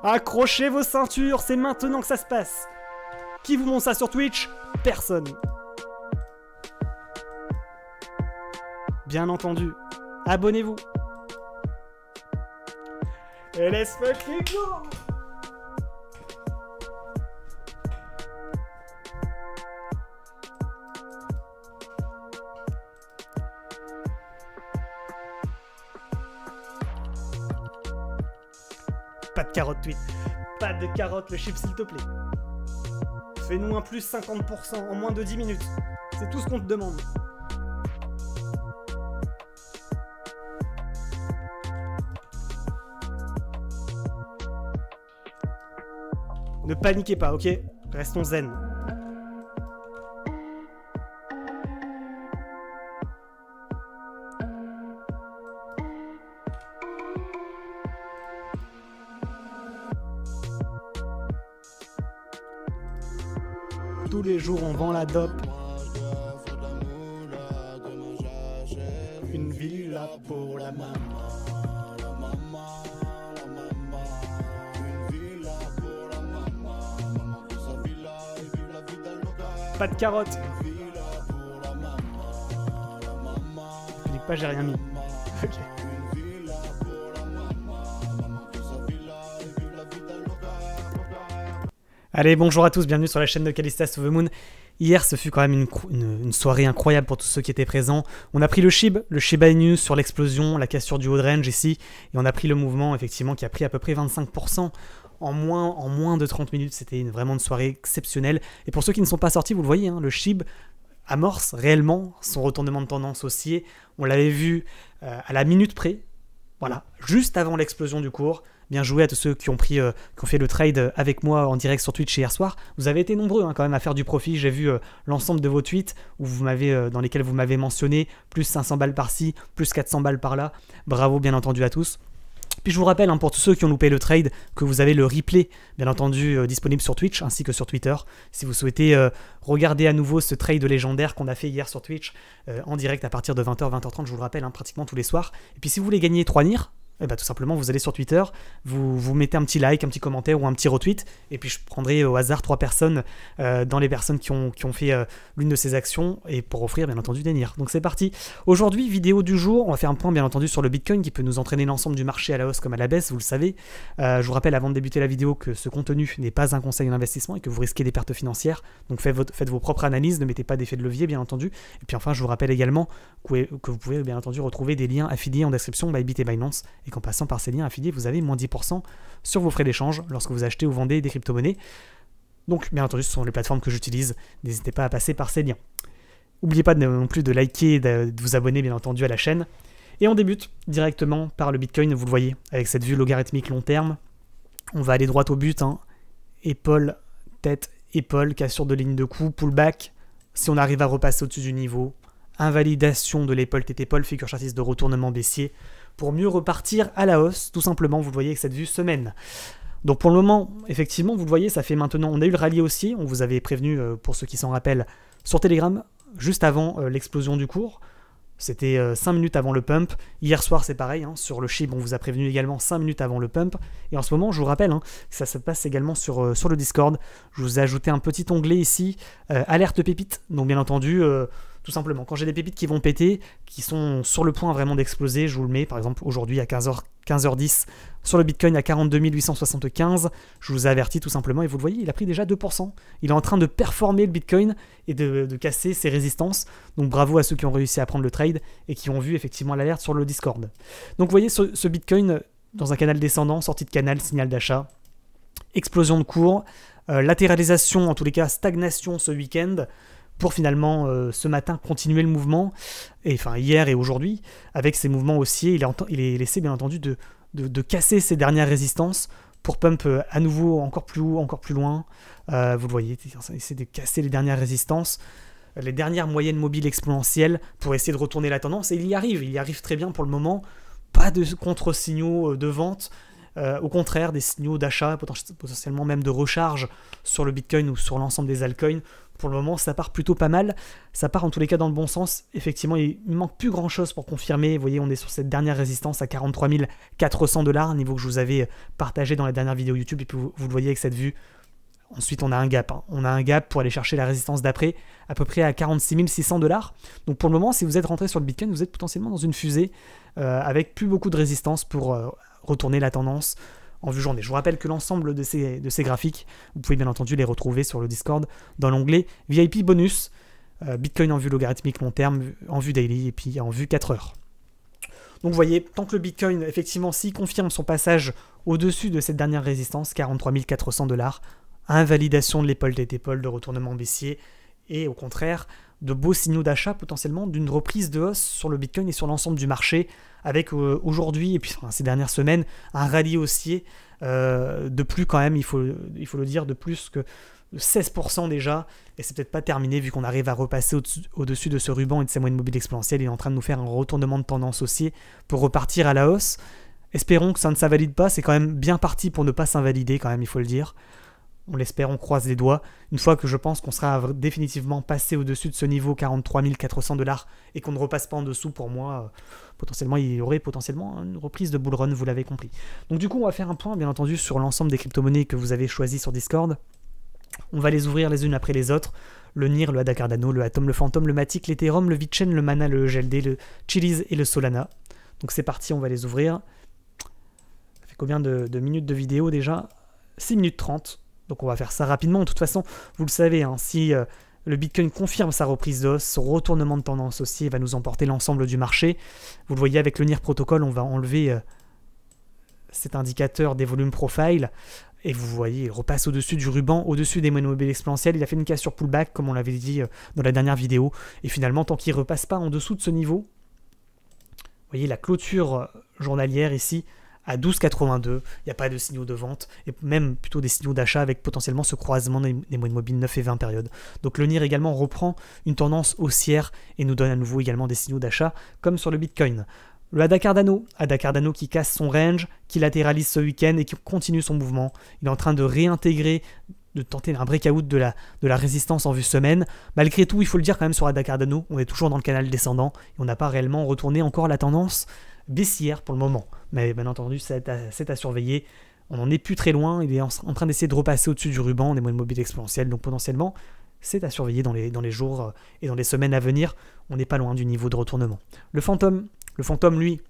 Accrochez vos ceintures, c'est maintenant que ça se passe. Qui vous montre ça sur Twitch? Personne. Bien entendu, abonnez-vous. Et let's fucking go! Pas de carotte tweet. Pas de carotte le chip s'il te plaît. Fais-nous un plus 50% en moins de 10 minutes. C'est tout ce qu'on te demande. Ne paniquez pas, ok? Restons zen. Tous les jours on vend la dope. Une villa pour la maman. Pas de carotte. Clique pas, j'ai rien mis. Ok. Allez, bonjour à tous, bienvenue sur la chaîne de Callistas to the Moon. Hier, ce fut quand même une soirée incroyable pour tous ceux qui étaient présents. On a pris le Shiba Inu sur l'explosion, la cassure du haut de range ici, et on a pris le mouvement effectivement qui a pris à peu près 25%. En moins de 30 minutes, c'était vraiment une soirée exceptionnelle. Et pour ceux qui ne sont pas sortis, vous le voyez, hein, le SHIB amorce réellement son retournement de tendance haussier. On l'avait vu à la minute près, voilà, juste avant l'explosion du cours. Bien joué à tous ceux qui ont fait le trade avec moi en direct sur Twitch hier soir. Vous avez été nombreux quand même à faire du profit. J'ai vu l'ensemble de vos tweets où dans lesquels vous m'avez mentionné plus 500 balles par-ci, plus 400 balles par-là. Bravo bien entendu à tous. Puis je vous rappelle, pour tous ceux qui ont loupé le trade, que vous avez le replay, bien entendu, disponible sur Twitch ainsi que sur Twitter. Si vous souhaitez regarder à nouveau ce trade légendaire qu'on a fait hier sur Twitch, en direct à partir de 20h, 20h30, je vous le rappelle, pratiquement tous les soirs. Et puis si vous voulez gagner 3 NIR, tout simplement, vous allez sur Twitter, vous mettez un petit like, un petit commentaire ou un petit retweet, et puis je prendrai au hasard 3 personnes dans les personnes qui ont fait l'une de ces actions, et pour offrir bien entendu des NIR. Donc c'est parti. Aujourd'hui, vidéo du jour, on va faire un point bien entendu sur le Bitcoin qui peut nous entraîner l'ensemble du marché à la hausse comme à la baisse, vous le savez. Je vous rappelle avant de débuter la vidéo que ce contenu n'est pas un conseil d'investissement et que vous risquez des pertes financières, donc faites vos propres analyses, ne mettez pas d'effet de levier bien entendu. Et puis enfin, je vous rappelle également que vous pouvez bien entendu retrouver des liens affiliés en description Bybit et Binance, et qu'en passant par ces liens affiliés, vous avez moins 10% sur vos frais d'échange lorsque vous achetez ou vendez des crypto-monnaies. Donc, bien entendu, ce sont les plateformes que j'utilise. N'hésitez pas à passer par ces liens. N'oubliez pas non plus de liker et de vous abonner, bien entendu, à la chaîne. Et on débute directement par le Bitcoin, vous le voyez, avec cette vue logarithmique long terme. On va aller droit au but. Épaule, tête, épaule, cassure de ligne de cou, pullback. Si on arrive à repasser au-dessus du niveau, invalidation de l'épaule, tête-épaule, figure chartiste de retournement baissier, pour mieux repartir à la hausse, tout simplement, vous le voyez avec cette vue semaine. Donc pour le moment, effectivement, vous le voyez, ça fait maintenant, on a eu le rallye haussier, on vous avait prévenu, pour ceux qui s'en rappellent, sur Telegram, juste avant l'explosion du cours. C'était 5 minutes avant le pump. Hier soir, c'est pareil, sur le SHIB, on vous a prévenu également 5 minutes avant le pump. Et en ce moment, je vous rappelle, ça se passe également sur le Discord. Je vous ai ajouté un petit onglet ici, alerte pépite. Donc bien entendu, tout simplement, quand j'ai des pépites qui vont péter, qui sont sur le point vraiment d'exploser, je vous le mets, par exemple, aujourd'hui à 15h10, sur le Bitcoin à 42 875, je vous ai averti tout simplement, et vous le voyez, il a pris déjà 2%. Il est en train de performer le Bitcoin et de casser ses résistances. Donc bravo à ceux qui ont réussi à prendre le trade et qui ont vu effectivement l'alerte sur le Discord. Donc vous voyez ce Bitcoin dans un canal descendant, sortie de canal, signal d'achat, explosion de cours, latéralisation, en tous les cas stagnation ce week-end, pour finalement ce matin continuer le mouvement, et enfin hier et aujourd'hui, avec ces mouvements haussiers, il est laissé bien entendu de casser ses dernières résistances pour pump à nouveau encore plus haut, encore plus loin. Vous le voyez, il essaie de casser les dernières résistances, les dernières moyennes mobiles exponentielles pour essayer de retourner la tendance, et il y arrive très bien pour le moment, pas de contre-signaux de vente. au contraire des signaux d'achat, potentiellement même de recharge sur le Bitcoin ou sur l'ensemble des altcoins. Pour le moment, ça part plutôt pas mal. Ça part en tous les cas dans le bon sens. Effectivement, il ne manque plus grand-chose pour confirmer. Vous voyez, on est sur cette dernière résistance à 43 400 $, niveau que je vous avais partagé dans la dernière vidéo YouTube. Et puis vous le voyez avec cette vue. Ensuite, on a un gap. On a un gap pour aller chercher la résistance d'après, à peu près à 46 600 $. Donc pour le moment, si vous êtes rentré sur le Bitcoin, vous êtes potentiellement dans une fusée avec plus beaucoup de résistance pour retourner la tendance en vue journée. Je vous rappelle que l'ensemble de ces graphiques, vous pouvez bien entendu les retrouver sur le Discord dans l'onglet VIP bonus, Bitcoin en vue logarithmique long terme, en vue daily et puis en vue 4 heures. Donc vous voyez, tant que le Bitcoin, effectivement, s'il confirme son passage au-dessus de cette dernière résistance, 43 400 $, invalidation de l'épaule tête épaule, de retournement baissier, et au contraire, de beaux signaux d'achat potentiellement d'une reprise de hausse sur le Bitcoin et sur l'ensemble du marché, avec aujourd'hui et puis ces dernières semaines un rallye haussier de plus quand même, il faut le dire, de plus que 16% déjà, et c'est peut-être pas terminé vu qu'on arrive à repasser au-dessus de ce ruban et de ces moyennes mobiles exponentielles. Il est en train de nous faire un retournement de tendance haussier pour repartir à la hausse. Espérons que ça ne s'invalide pas, c'est quand même bien parti pour ne pas s'invalider quand même, il faut le dire. On l'espère, on croise les doigts. Une fois que je pense qu'on sera définitivement passé au-dessus de ce niveau 43 400 $ et qu'on ne repasse pas en dessous, pour moi, potentiellement, il y aurait potentiellement une reprise de bull run, vous l'avez compris. Donc du coup, on va faire un point, bien entendu, sur l'ensemble des crypto-monnaies que vous avez choisies sur Discord. On va les ouvrir les unes après les autres. Le NIR, le ADA Cardano, le Atom, le Phantom, le Matic, l'Ethereum, le VeChain, le Mana, le GLD, le Chiliz et le Solana. Donc c'est parti, on va les ouvrir. Ça fait combien de minutes de vidéo déjà? 6 minutes 30. Donc on va faire ça rapidement. De toute façon, vous le savez, hein, si le Bitcoin confirme sa reprise de hausse, son retournement de tendance haussier va nous emporter l'ensemble du marché. Vous le voyez avec le NIR Protocol, on va enlever cet indicateur des volumes profile. Et vous voyez, il repasse au-dessus du ruban, au-dessus des moyennes mobiles exponentielles. Il a fait une cassure pullback, comme on l'avait dit dans la dernière vidéo. Et finalement, tant qu'il ne repasse pas en dessous de ce niveau, vous voyez la clôture journalière ici, à 12,82, il n'y a pas de signaux de vente, et même plutôt des signaux d'achat avec potentiellement ce croisement des moyennes mobiles 9 et 20 périodes. Donc le NIR également reprend une tendance haussière et nous donne à nouveau également des signaux d'achat, comme sur le Bitcoin. Le ADA Cardano qui casse son range, qui latéralise ce week-end et qui continue son mouvement. Il est en train de réintégrer, de tenter un breakout de la résistance en vue semaine. Malgré tout, il faut le dire quand même sur ADA Cardano, on est toujours dans le canal descendant et on n'a pas réellement retourné encore la tendance baissière pour le moment. Mais bien entendu, c'est à surveiller. On n'en est plus très loin, il est en train d'essayer de repasser au-dessus du ruban des moyennes mobiles exponentielles, donc potentiellement, c'est à surveiller dans les jours et dans les semaines à venir. On n'est pas loin du niveau de retournement. Le Phantom, lui,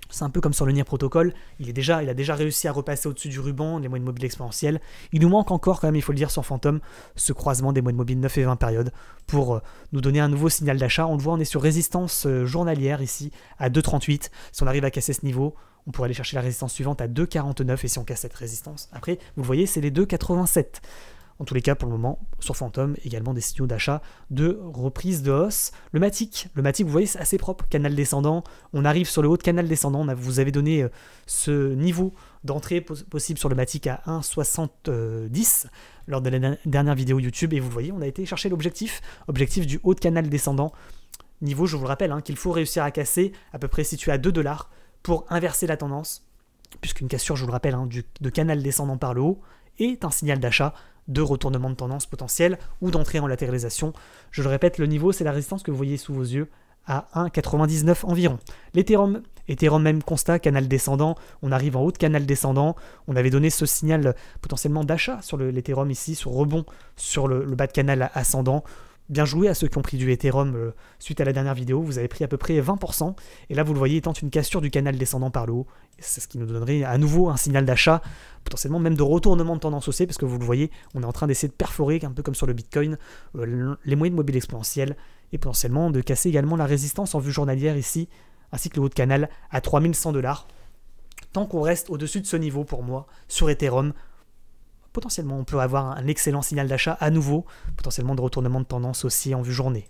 c'est un peu comme sur le NIR Protocol, il a déjà réussi à repasser au-dessus du ruban, les moyennes mobiles exponentielles. Il nous manque encore quand même, il faut le dire, sur Phantom, ce croisement des moyennes mobiles 9 et 20 périodes pour nous donner un nouveau signal d'achat. On le voit, on est sur résistance journalière ici, à 2,38. Si on arrive à casser ce niveau, on pourrait aller chercher la résistance suivante à 2,49, et si on casse cette résistance, après, vous le voyez, c'est les 2,87. En tous les cas, pour le moment, sur Phantom, également des signaux d'achat de reprise de hausse. Le Matic, vous voyez, c'est assez propre, canal descendant. On arrive sur le haut de canal descendant. Vous avez donné ce niveau d'entrée possible sur le Matic à 1,70 lors de la dernière vidéo YouTube. Et vous le voyez, on a été chercher l'objectif du haut de canal descendant. Niveau, je vous le rappelle, qu'il faut réussir à casser, à peu près situé à 2 $ pour inverser la tendance. Puisqu'une cassure, je vous le rappelle, de canal descendant par le haut est un signal d'achat, de retournement de tendance potentiel ou d'entrée en latéralisation. Je le répète, le niveau, c'est la résistance que vous voyez sous vos yeux à 1,99 environ. L'Ethereum, même constat, canal descendant, on arrive en haut de canal descendant, on avait donné ce signal potentiellement d'achat sur l'Ethereum ici, sur rebond sur le bas de canal ascendant. Bien joué à ceux qui ont pris du Ethereum suite à la dernière vidéo, vous avez pris à peu près 20%, et là vous le voyez, il tente une cassure du canal descendant par le haut, c'est ce qui nous donnerait à nouveau un signal d'achat, potentiellement même de retournement de tendance haussière, parce que vous le voyez, on est en train d'essayer de perforer, un peu comme sur le Bitcoin, les moyennes mobiles exponentielles, et potentiellement de casser également la résistance en vue journalière ici, ainsi que le haut de canal à 3100 $. Tant qu'on reste au-dessus de ce niveau pour moi, sur Ethereum, potentiellement on peut avoir un excellent signal d'achat à nouveau, potentiellement de retournement de tendance aussi en vue journée.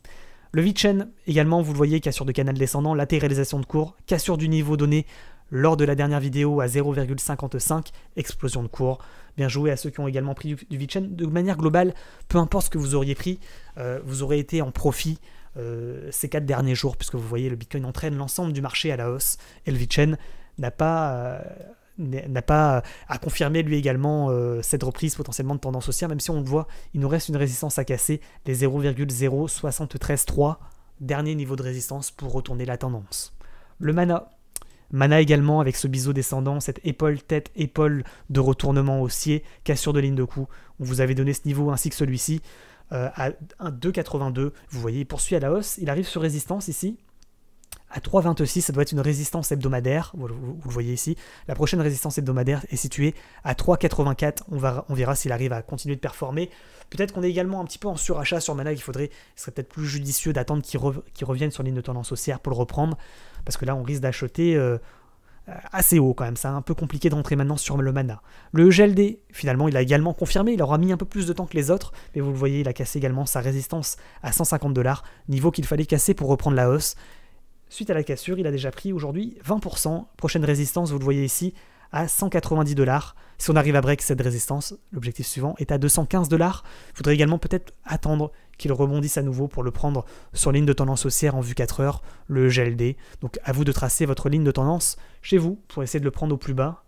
Le VeChain également, vous le voyez, cassure de canal descendant, latéralisation de cours, cassure du niveau donné lors de la dernière vidéo à 0,55, explosion de cours. Bien joué à ceux qui ont également pris du VeChain. De manière globale, peu importe ce que vous auriez pris, vous aurez été en profit ces 4 derniers jours, puisque vous voyez le Bitcoin entraîne l'ensemble du marché à la hausse, et le VeChain n'a pas n'a pas à confirmer lui également cette reprise potentiellement de tendance haussière, même si on le voit, il nous reste une résistance à casser, les 0,0733, dernier niveau de résistance pour retourner la tendance. Le Mana également avec ce biseau descendant, cette épaule-tête, épaule de retournement haussier, cassure de ligne de coup. On vous avait donné ce niveau ainsi que celui-ci à 2,82. Vous voyez, il poursuit à la hausse. Il arrive sur résistance ici à 3,26. Ça doit être une résistance hebdomadaire. Vous le voyez ici. La prochaine résistance hebdomadaire est située à 3,84. On verra s'il arrive à continuer de performer. Peut-être qu'on est également un petit peu en surachat sur Mana. Ce serait peut-être plus judicieux d'attendre qu'il revienne sur ligne de tendance haussière pour le reprendre. Parce que là, on risque d'acheter assez haut quand même. C'est un peu compliqué de rentrer maintenant sur le Mana. Le GLD, finalement, il a également confirmé. Il aura mis un peu plus de temps que les autres. Mais vous le voyez, il a cassé également sa résistance à 150$. Niveau qu'il fallait casser pour reprendre la hausse. Suite à la cassure, il a déjà pris aujourd'hui 20%. Prochaine résistance, vous le voyez ici, à 190$. Si on arrive à break cette résistance, l'objectif suivant est à 215$. Il faudrait également peut-être attendre qu'il rebondisse à nouveau pour le prendre sur ligne de tendance haussière en vue 4 heures, le GLD. Donc à vous de tracer votre ligne de tendance chez vous pour essayer de le prendre au plus bas,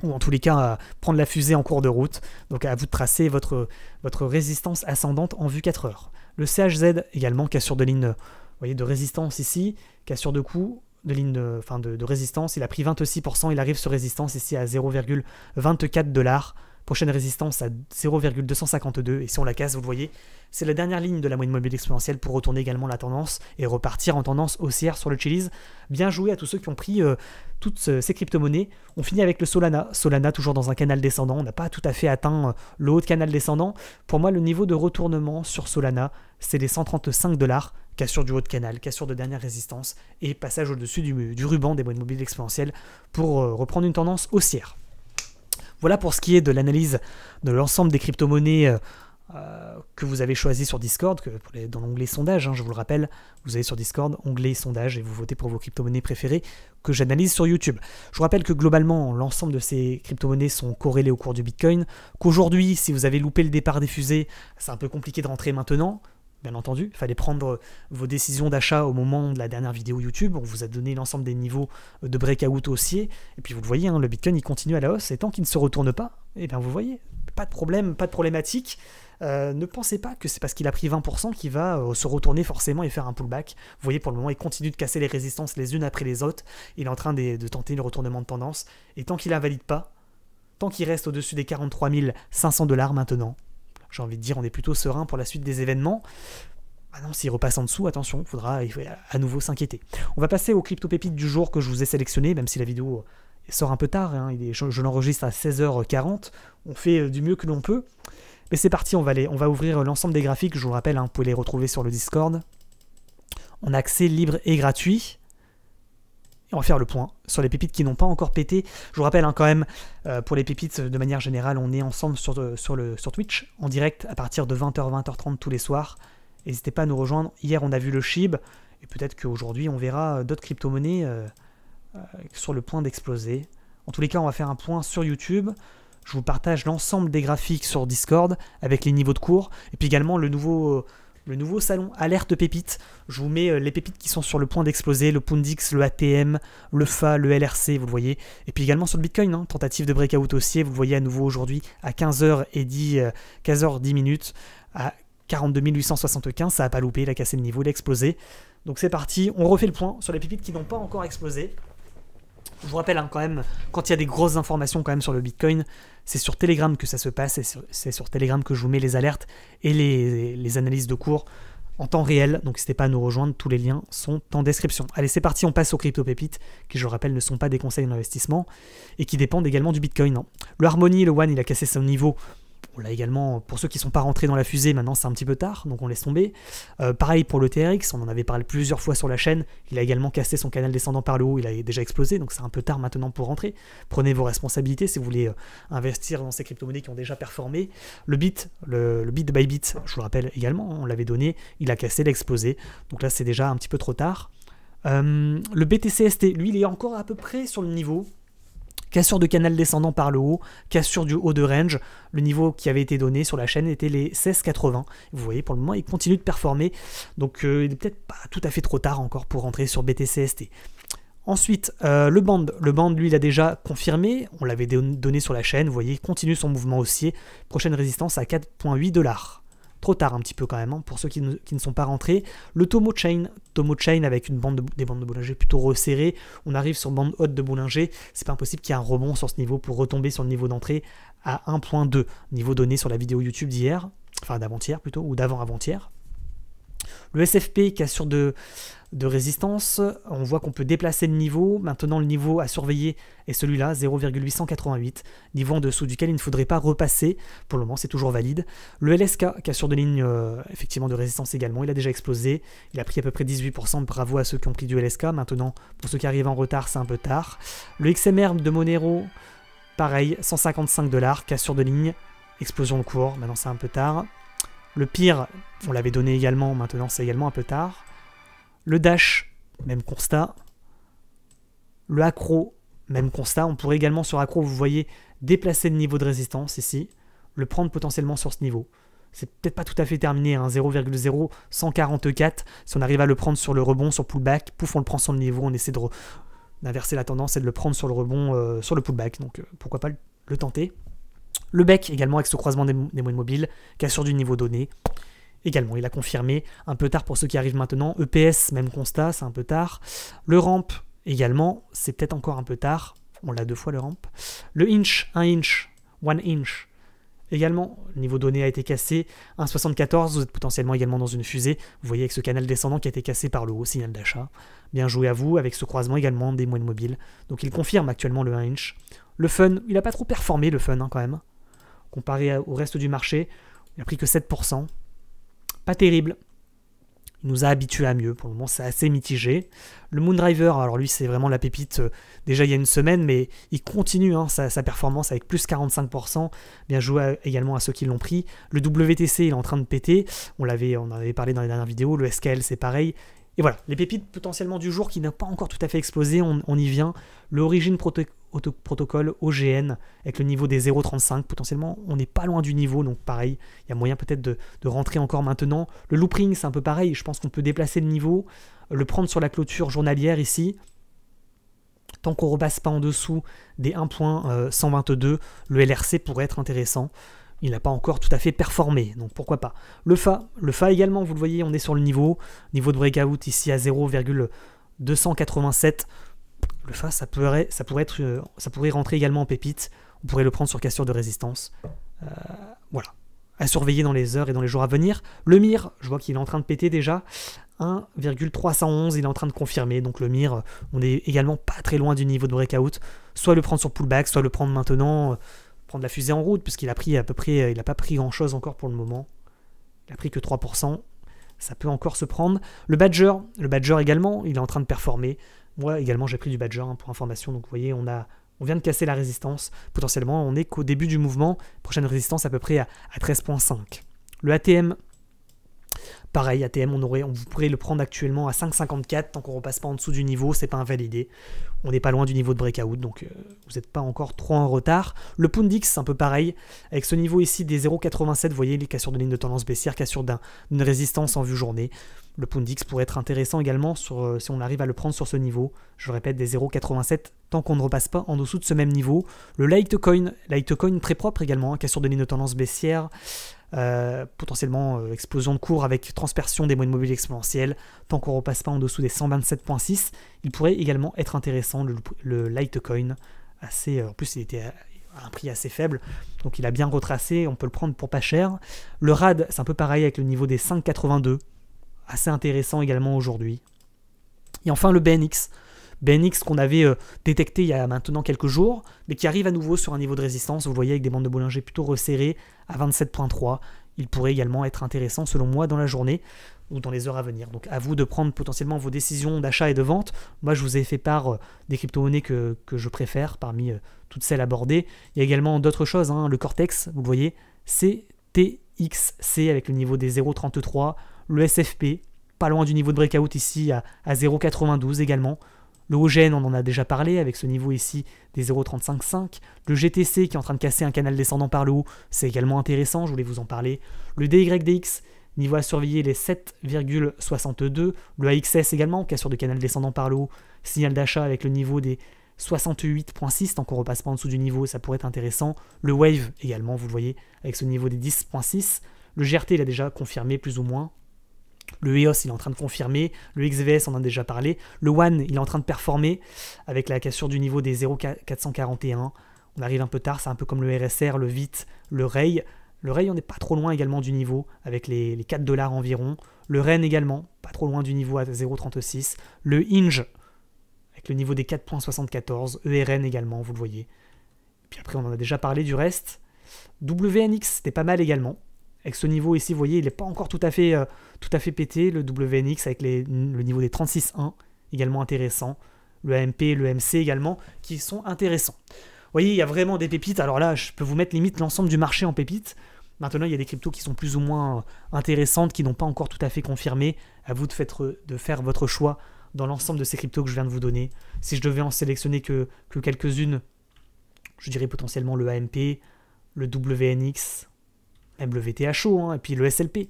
ou en tous les cas prendre la fusée en cours de route. Donc à vous de tracer votre résistance ascendante en vue 4 heures. Le CHZ également, cassure de ligne, vous voyez, de résistance ici, cassure de coup, de ligne de résistance. Il a pris 26%, il arrive sur résistance ici à 0,24$. Prochaine résistance à 0,252. Et si on la casse, vous le voyez, c'est la dernière ligne de la moyenne mobile exponentielle pour retourner également la tendance et repartir en tendance haussière sur le Chiliz. Bien joué à tous ceux qui ont pris toutes ces crypto-monnaies. On finit avec le Solana. Solana toujours dans un canal descendant. On n'a pas tout à fait atteint le haut de canal descendant. Pour moi, le niveau de retournement sur Solana, c'est les 135$. Cassure du haut de canal, cassure de dernière résistance et passage au-dessus du ruban des moyennes mobiles exponentielles pour reprendre une tendance haussière. Voilà pour ce qui est de l'analyse de l'ensemble des crypto-monnaies que vous avez choisi sur Discord, dans l'onglet sondage, je vous le rappelle, vous allez sur Discord, onglet sondage, et vous votez pour vos crypto-monnaies préférées que j'analyse sur YouTube. Je vous rappelle que globalement, l'ensemble de ces crypto-monnaies sont corrélées au cours du Bitcoin, qu'aujourd'hui, si vous avez loupé le départ des fusées, c'est un peu compliqué de rentrer maintenant. Bien entendu, il fallait prendre vos décisions d'achat au moment de la dernière vidéo YouTube. On vous a donné l'ensemble des niveaux de breakout haussier. Et puis vous le voyez, le Bitcoin il continue à la hausse. Et tant qu'il ne se retourne pas, eh bien vous voyez, pas de problème, pas de problématique. Ne pensez pas que c'est parce qu'il a pris 20% qu'il va se retourner forcément et faire un pullback. Vous voyez, pour le moment, il continue de casser les résistances les unes après les autres. Il est en train de tenter le retournement de tendance. Et tant qu'il n'invalide pas, tant qu'il reste au-dessus des 43 500$ maintenant, j'ai envie de dire, on est plutôt serein pour la suite des événements. Ah non, s'il repasse en dessous, attention, il faut à nouveau s'inquiéter. On va passer aux crypto-pépites du jour que je vous ai sélectionné, même si la vidéo sort un peu tard, je l'enregistre à 16h40, on fait du mieux que l'on peut. Mais c'est parti, on va ouvrir l'ensemble des graphiques, je vous le rappelle, vous pouvez les retrouver sur le Discord. On a accès libre et gratuit. Et on va faire le point sur les pépites qui n'ont pas encore pété. Je vous rappelle quand même, pour les pépites, de manière générale, on est ensemble sur Twitch, en direct, à partir de 20h, 20h30 tous les soirs. N'hésitez pas à nous rejoindre. Hier, on a vu le SHIB, et peut-être qu'aujourd'hui, on verra d'autres crypto-monnaies sur le point d'exploser. En tous les cas, on va faire un point sur YouTube. Je vous partage l'ensemble des graphiques sur Discord, avec les niveaux de cours, et puis également le nouveau salon Alerte Pépites. Je vous mets les pépites qui sont sur le point d'exploser, le Pundix, le ATM, le FA, le LRC, vous le voyez. Et puis également sur le Bitcoin, tentative de breakout haussier, vous le voyez à nouveau aujourd'hui à 15h10 minutes, à 42 875, ça n'a pas loupé, il a cassé le niveau, il a explosé. Donc c'est parti, on refait le point sur les pépites qui n'ont pas encore explosé. Je vous rappelle quand même, quand il y a des grosses informations quand même sur le Bitcoin, c'est sur Telegram que ça se passe, c'est sur Telegram que je vous mets les alertes et les analyses de cours en temps réel, donc n'hésitez pas à nous rejoindre, tous les liens sont en description. Allez, c'est parti, on passe aux crypto-pépites, qui je le rappelle ne sont pas des conseils d'investissement et qui dépendent également du Bitcoin. Le Harmony, le One, il a cassé son niveau. On l'a également, pour ceux qui ne sont pas rentrés dans la fusée, maintenant c'est un petit peu tard, donc on laisse tomber. Pareil pour le TRX, on en avait parlé plusieurs fois sur la chaîne, il a également cassé son canal descendant par le haut, il a déjà explosé, donc c'est un peu tard maintenant pour rentrer. Prenez vos responsabilités si vous voulez investir dans ces crypto-monnaies qui ont déjà performé. Le Bit by Bit, je vous le rappelle également, on l'avait donné, il a cassé, il a explosé, donc là c'est déjà un petit peu trop tard. Le BTCST, lui il est encore à peu près sur le niveau. Cassure de canal descendant par le haut, cassure du haut de range. Le niveau qui avait été donné sur la chaîne était les 16,80. Vous voyez, pour le moment, il continue de performer. Donc, il n'est peut-être pas tout à fait trop tard encore pour rentrer sur BTCST. Ensuite, le band. Le band, lui, il a déjà confirmé. On l'avait donné sur la chaîne. Vous voyez, il continue son mouvement haussier. Prochaine résistance à 4,8 $. Trop tard un petit peu quand même, hein, pour ceux qui ne sont pas rentrés. Le Tomo Chain avec des bandes de Bollinger plutôt resserrées. On arrive sur bande haute de Bollinger. C'est pas impossible qu'il y ait un rebond sur ce niveau pour retomber sur le niveau d'entrée à 1,2. Niveau donné sur la vidéo YouTube d'hier, enfin d'avant-hier plutôt, ou d'avant-avant-hier. Le SFP, cassure de résistance, on voit qu'on peut déplacer le niveau. Maintenant, le niveau à surveiller est celui-là, 0,888, niveau en dessous duquel il ne faudrait pas repasser. Pour le moment, c'est toujours valide. Le LSK, cassure de ligne effectivement de résistance également, il a déjà explosé. Il a pris à peu près 18%, bravo à ceux qui ont pris du LSK. Maintenant, pour ceux qui arrivent en retard, c'est un peu tard. Le XMR de Monero, pareil, 155 $, cassure de ligne, explosion de cours, maintenant c'est un peu tard. Le pire, on l'avait donné également, maintenant c'est également un peu tard. Le dash, même constat. Le accro, même constat. On pourrait également sur accro, vous voyez, déplacer le niveau de résistance ici, le prendre potentiellement sur ce niveau. C'est peut-être pas tout à fait terminé, hein, 0,0144. Si on arrive à le prendre sur le rebond, sur pullback, pouf, on le prend sur le niveau, on essaie d'inverser la tendance et de le prendre sur le rebond, sur le pullback. Donc pourquoi pas le tenter. Le bec également avec ce croisement des moyennes mobiles, cassure du niveau donné. Également, il a confirmé, un peu tard pour ceux qui arrivent maintenant. EPS, même constat, c'est un peu tard. Le ramp également, c'est peut-être encore un peu tard. On l'a 2 fois le ramp. Le inch, 1 inch, 1 inch. Également, le niveau donné a été cassé. 1,74, vous êtes potentiellement également dans une fusée. Vous voyez avec ce canal descendant qui a été cassé par le haut, signal d'achat. Bien joué à vous, avec ce croisement également des moyennes mobiles. Donc il confirme actuellement le 1 inch. Le fun, il n'a pas trop performé le fun hein, quand même. Comparé au reste du marché, il a pris que 7%. Pas terrible. Il nous a habitués à mieux. Pour le moment, c'est assez mitigé. Le Moondriver, alors lui, c'est vraiment la pépite déjà il y a une semaine, mais il continue hein, sa performance avec plus 45%. Bien joué également à ceux qui l'ont pris. Le WTC, il est en train de péter. On en avait parlé dans les dernières vidéos. Le SKL, c'est pareil. Et voilà, les pépites potentiellement du jour qui n'ont pas encore tout à fait explosé, on y vient. Le Origin Protocol OGN avec le niveau des 0,35, potentiellement on n'est pas loin du niveau, donc pareil, il y a moyen peut-être de rentrer encore maintenant. Le Loopring, c'est un peu pareil, je pense qu'on peut déplacer le niveau, le prendre sur la clôture journalière ici. Tant qu'on ne repasse pas en dessous des 1.122, le LRC pourrait être intéressant. Il n'a pas encore tout à fait performé, donc pourquoi pas. Le FA également, vous le voyez, on est sur le niveau de breakout ici à 0,287. Le FA, ça pourrait rentrer également en pépite. On pourrait le prendre sur cassure de résistance. Voilà. À surveiller dans les heures et dans les jours à venir. Le MIR, je vois qu'il est en train de péter déjà. 1,311, il est en train de confirmer. Donc le MIR, on est également pas très loin du niveau de breakout. Soit le prendre sur pullback, soit le prendre maintenant... prendre la fusée en route, puisqu'il a pris à peu près, il n'a pas pris grand chose encore pour le moment. Il a pris que 3%. Ça peut encore se prendre. Le Badger également, il est en train de performer. Moi également, j'ai pris du Badger hein, pour information. Donc vous voyez, on vient de casser la résistance. Potentiellement, on n'est qu'au début du mouvement. Prochaine résistance à peu près à 13,5. Le ATM, pareil, ATM, vous pourrez le prendre actuellement à 5,54 tant qu'on ne repasse pas en dessous du niveau, c'est pas invalidé. On n'est pas loin du niveau de breakout, donc vous n'êtes pas encore trop en retard. Le Pundix, c'est un peu pareil, avec ce niveau ici des 0,87, vous voyez les cassures de ligne de tendance baissière, cassure d'une résistance en vue journée. Le Pundix pourrait être intéressant également si on arrive à le prendre sur ce niveau. Je répète, des 0,87 tant qu'on ne repasse pas en dessous de ce même niveau. Le Litecoin très propre également, hein, cassure de ligne de tendance baissière. Potentiellement explosion de cours avec transpersion des moyennes mobiles exponentielles. Tant qu'on ne repasse pas en dessous des 127,6, il pourrait également être intéressant le Litecoin. En plus, il était à un prix assez faible, donc il a bien retracé, on peut le prendre pour pas cher. Le RAD, c'est un peu pareil avec le niveau des 5,82, assez intéressant également aujourd'hui. Et enfin le BNX. BNX qu'on avait détecté il y a maintenant quelques jours, mais qui arrive à nouveau sur un niveau de résistance, vous voyez, avec des bandes de Bollinger plutôt resserrées à 27,3. Il pourrait également être intéressant selon moi dans la journée ou dans les heures à venir. Donc à vous de prendre potentiellement vos décisions d'achat et de vente. Moi je vous ai fait part des crypto-monnaies que je préfère parmi toutes celles abordées. Il y a également d'autres choses, hein. Le Cortex, vous le voyez, CTXC avec le niveau des 0,33, le SFP, pas loin du niveau de breakout ici à 0,92 également. Le OGN, on en a déjà parlé avec ce niveau ici des 0,355. Le GTC qui est en train de casser un canal descendant par le haut, c'est également intéressant, je voulais vous en parler. Le DYDX Niveau à surveiller, les 7,62. Le AXS également, cassure de canal descendant par le haut. Signal d'achat avec le niveau des 68.6. Tant qu'on repasse pas en dessous du niveau, ça pourrait être intéressant. Le Wave également, vous le voyez, avec ce niveau des 10.6. Le GRT, il a déjà confirmé plus ou moins. Le EOS, il est en train de confirmer. Le XVS, on en a déjà parlé. Le One, il est en train de performer avec la cassure du niveau des 0,441. On arrive un peu tard, c'est un peu comme le RSR, le VIT, le RAY. Le RAY, on n'est pas trop loin également du niveau, avec les 4 $ environ. Le REN également, pas trop loin du niveau à 0,36. Le Hinge, avec le niveau des 4,74. ERN également, vous le voyez. Et puis après, on en a déjà parlé du reste. WNX, c'était pas mal également. Avec ce niveau ici, vous voyez, il n'est pas encore tout à fait pété. Le WNX avec le niveau des 36,1, également intéressant. Le AMP, le MC également, qui sont intéressants. Vous voyez, il y a vraiment des pépites. Alors là, je peux vous mettre limite l'ensemble du marché en pépites. Maintenant, il y a des cryptos qui sont plus ou moins intéressantes, qui n'ont pas encore tout à fait confirmé. À vous de faire votre choix dans l'ensemble de ces cryptos que je viens de vous donner. Si je devais en sélectionner que quelques-unes, je dirais potentiellement le AMP, le WNX, même le VTHO, et puis le SLP.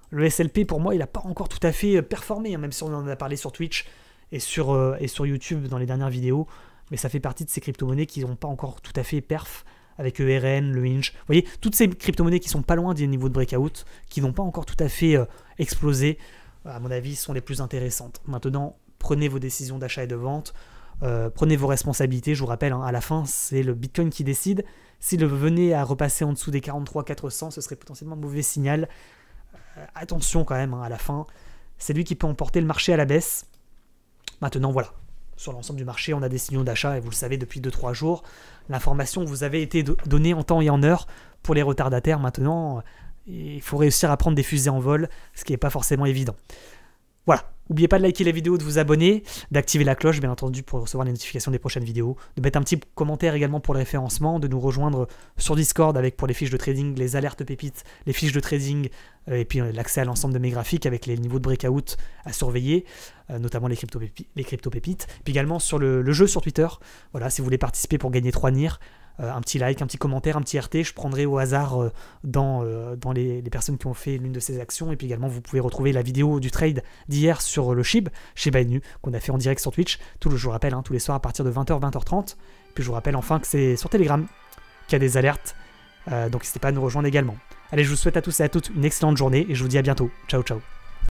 Le SLP, pour moi, il n'a pas encore tout à fait performé, même si on en a parlé sur Twitch et sur YouTube dans les dernières vidéos. Mais ça fait partie de ces crypto-monnaies qui n'ont pas encore tout à fait perf, avec ERN, le Hinge. Vous voyez, toutes ces crypto-monnaies qui sont pas loin des niveaux de breakout, qui n'ont pas encore tout à fait explosé, à mon avis, sont les plus intéressantes. Maintenant, prenez vos décisions d'achat et de vente, prenez vos responsabilités. Je vous rappelle, à la fin, c'est le Bitcoin qui décide. S'il venait à repasser en dessous des 43 400, ce serait potentiellement un mauvais signal. Attention quand même, à la fin, c'est lui qui peut emporter le marché à la baisse. Maintenant, voilà. Sur l'ensemble du marché, on a des signaux d'achat et vous le savez depuis 2-3 jours. L'information vous avait été donnée en temps et en heure pour les retardataires. Maintenant, il faut réussir à prendre des fusées en vol, ce qui n'est pas forcément évident. Voilà. N'oubliez pas de liker la vidéo, de vous abonner, d'activer la cloche, bien entendu, pour recevoir les notifications des prochaines vidéos, de mettre un petit commentaire également pour le référencement, de nous rejoindre sur Discord avec pour les fiches de trading, les alertes pépites, les fiches de trading, et puis l'accès à l'ensemble de mes graphiques avec les niveaux de breakout à surveiller, notamment les crypto pépites. Puis également sur le jeu sur Twitter, voilà, si vous voulez participer pour gagner 3 NIR, un petit like, un petit commentaire, un petit RT, je prendrai au hasard dans les personnes qui ont fait l'une de ces actions. Et puis également, vous pouvez retrouver la vidéo du trade d'hier sur le Shiba Inu qu'on a fait en direct sur Twitch. Je vous rappelle, tous les soirs à partir de 20h, 20h30. Et puis je vous rappelle enfin que c'est sur Telegram qu'il y a des alertes. Donc n'hésitez pas à nous rejoindre également. Allez, je vous souhaite à tous et à toutes une excellente journée et je vous dis à bientôt. Ciao, ciao.